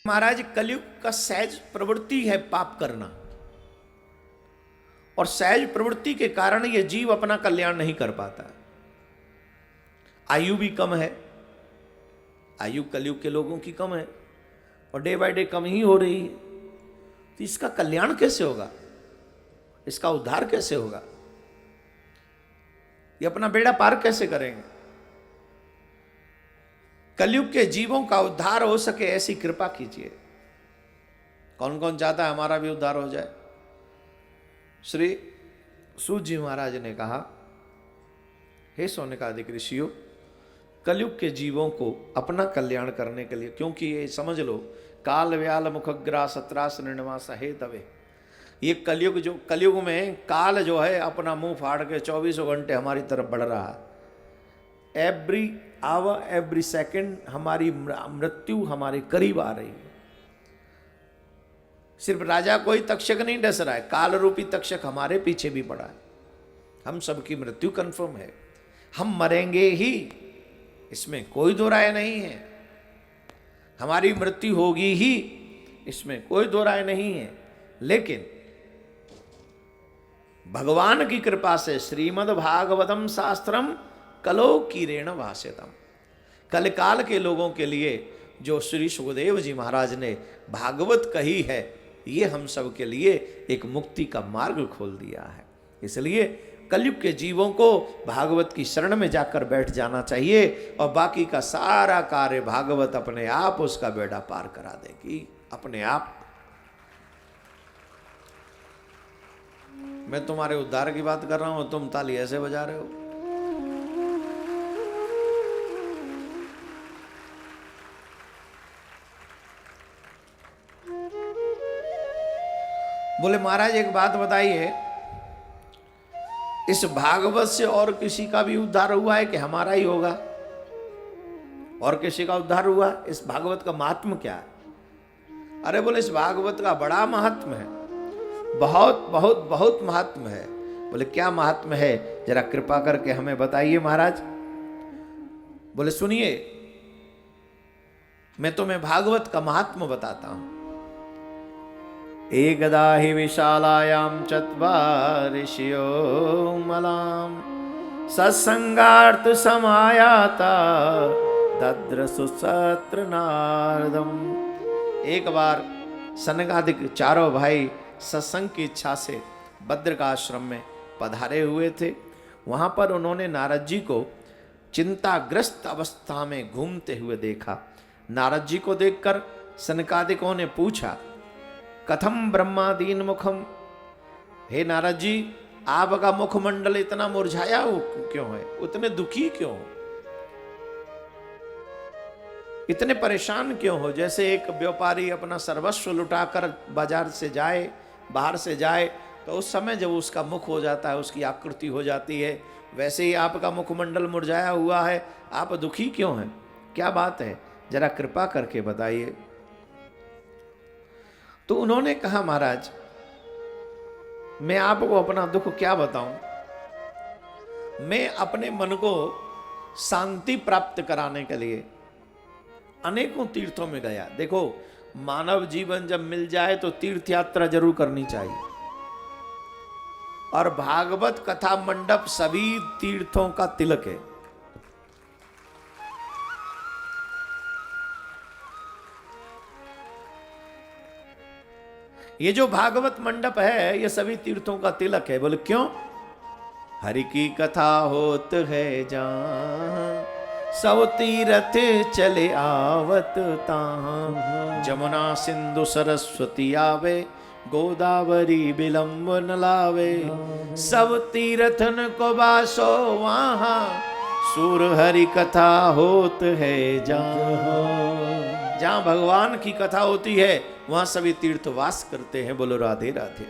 महाराज, कलयुग का सहज प्रवृत्ति है पाप करना, और सहज प्रवृत्ति के कारण यह जीव अपना कल्याण नहीं कर पाता। आयु भी कम है, आयु कलयुग के लोगों की कम है और डे बाय डे कम ही हो रही है। तो इसका कल्याण कैसे होगा, इसका उद्धार कैसे होगा, ये अपना बेड़ा पार कैसे करेंगे? कलयुग के जीवों का उद्धार हो सके ऐसी कृपा कीजिए। कौन कौन चाहता है हमारा भी उद्धार हो जाए? श्री सूत जी महाराज ने कहा, हे शौनकादिक ऋषियों, कलयुग के जीवों को अपना कल्याण करने के लिए, क्योंकि ये समझ लो काल व्याल मुखग्रास सत्रास निर्णवास हे तवे, ये कलयुग में काल जो है अपना मुंह फाड़ के 24 घंटे हमारी तरफ बढ़ रहा है। एवरी आवर एवरी सेकंड हमारी मृत्यु हमारे करीब आ रही है। सिर्फ राजा कोई तक्षक नहीं डस रहा है, काल रूपी तक्षक हमारे पीछे भी पड़ा है। हम सबकी मृत्यु कंफर्म है, हम मरेंगे ही, इसमें कोई दो राय नहीं है। हमारी मृत्यु होगी ही, इसमें कोई दो राय नहीं है। लेकिन भगवान की कृपा से श्रीमद् भागवतम शास्त्रम कलो कीरेण भाष्यतम, कलकाल के लोगों के लिए जो श्री सुखदेव जी महाराज ने भागवत कही है, ये हम सब के लिए एक मुक्ति का मार्ग खोल दिया है। इसलिए कलयुग के जीवों को भागवत की शरण में जाकर बैठ जाना चाहिए और बाकी का सारा कार्य भागवत अपने आप उसका बेड़ा पार करा देगी, अपने आप। मैं तुम्हारे उद्धार की बात कर रहा हूं, तुम ताली ऐसे बजा रहे हो। बोले महाराज एक बात बताइए, इस भागवत से और किसी का भी उद्धार हुआ है कि हमारा ही होगा? और किसी का उद्धार हुआ? इस भागवत का महात्म क्या है? अरे बोले इस भागवत का बड़ा महात्म है, बहुत बहुत बहुत महात्म है। बोले क्या महात्म है, जरा कृपा करके हमें बताइए महाराज। बोले सुनिए, मैं तुम्हें भागवत का महात्म बताता हूं। एकदा हि विशालायां चत्वारिशयो मलां सत्संगार्थ समायाता दद्रसु सत्र नारदम। एक बार सनकादिक चारों भाई सत्संग की इच्छा से बद्रिकाश्रम में पधारे हुए थे। वहां पर उन्होंने नारद जी को चिंताग्रस्त अवस्था में घूमते हुए देखा। नारद जी को देखकर सनकादिकों ने पूछा, कथम ब्रह्मादीन मुखम, हे नारद जी आपका मुखमंडल इतना मुरझाया क्यों है, उतने दुखी क्यों हो, इतने परेशान क्यों हो? जैसे एक व्यापारी अपना सर्वस्व लुटाकर बाजार से जाए, बाहर से जाए, तो उस समय जब उसका मुख हो जाता है, उसकी आकृति हो जाती है, वैसे ही आपका मुखमंडल मुरझाया हुआ है। आप दुखी क्यों हैं, क्या बात है, जरा कृपा करके बताइए। तो उन्होंने कहा, महाराज मैं आपको अपना दुख क्या बताऊं, मैं अपने मन को शांति प्राप्त कराने के लिए अनेकों तीर्थों में गया। देखो, मानव जीवन जब मिल जाए तो तीर्थ यात्रा जरूर करनी चाहिए, और भागवत कथा मंडप सभी तीर्थों का तिलक है। ये जो भागवत मंडप है ये सभी तीर्थों का तिलक है। बोले क्यों? हरि की कथा होत है जहाँ, सब तीरथ चले आवत ताहाँ, जमुना सिंधु सरस्वती आवे, गोदावरी विलंब न लावे, सब तीर्थन को बासो वहाँ, सूर हरि कथा होत है जहाँ। जहाँ भगवान की कथा होती है वहां सभी तीर्थवास करते हैं। बोलो राधे राधे।